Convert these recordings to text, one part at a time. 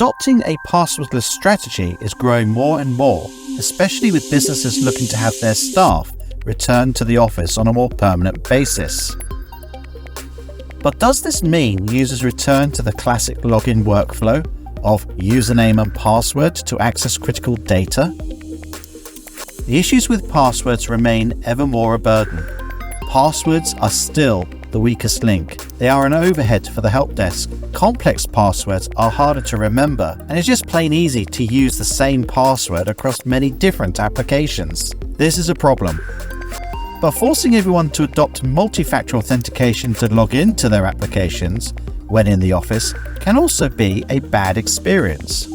Adopting a passwordless strategy is growing more and more, especially with businesses looking to have their staff return to the office on a more permanent basis. But does this mean users return to the classic login workflow of username and password to access critical data? The issues with passwords remain ever more a burden. Passwords are still the weakest link. They are an overhead for the help desk. Complex passwords are harder to remember, and it's just plain easy to use the same password across many different applications. This is a problem. But forcing everyone to adopt multi-factor authentication to log into their applications when in the office can also be a bad experience.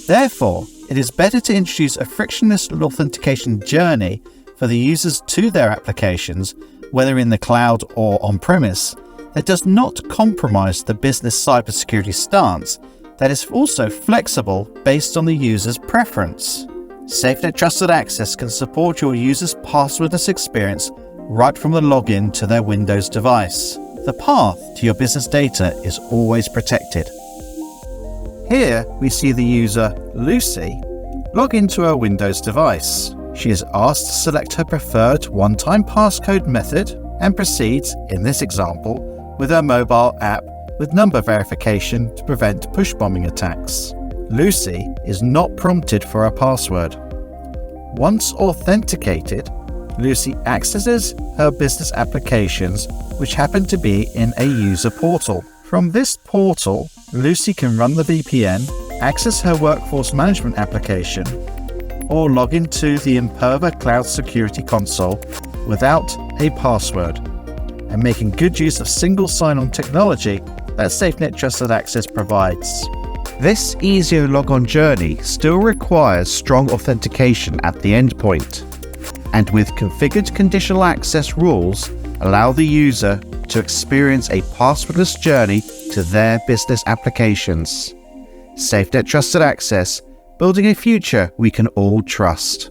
Therefore, it is better to introduce a frictionless authentication journey for the users to their applications, whether in the cloud or on-premise, that does not compromise the business cybersecurity stance, that is also flexible based on the user's preference. SafeNet Trusted Access can support your user's passwordless experience right from the login to their Windows device. The path to your business data is always protected. Here we see the user, Lucy, log into her Windows device. She is asked to select her preferred one-time passcode method and proceeds, in this example, with her mobile app with number verification to prevent push bombing attacks. Lucy is not prompted for a password. Once authenticated, Lucy accesses her business applications, which happen to be in a user portal. From this portal, Lucy can run the VPN, access her workforce management application, or log into the Imperva Cloud Security Console without a password, and making good use of single sign-on technology that SafeNet Trusted Access provides. This easier logon journey still requires strong authentication at the endpoint, and with configured conditional access rules, allow the user to experience a passwordless journey to their business applications. SafeNet Trusted Access, building a future we can all trust.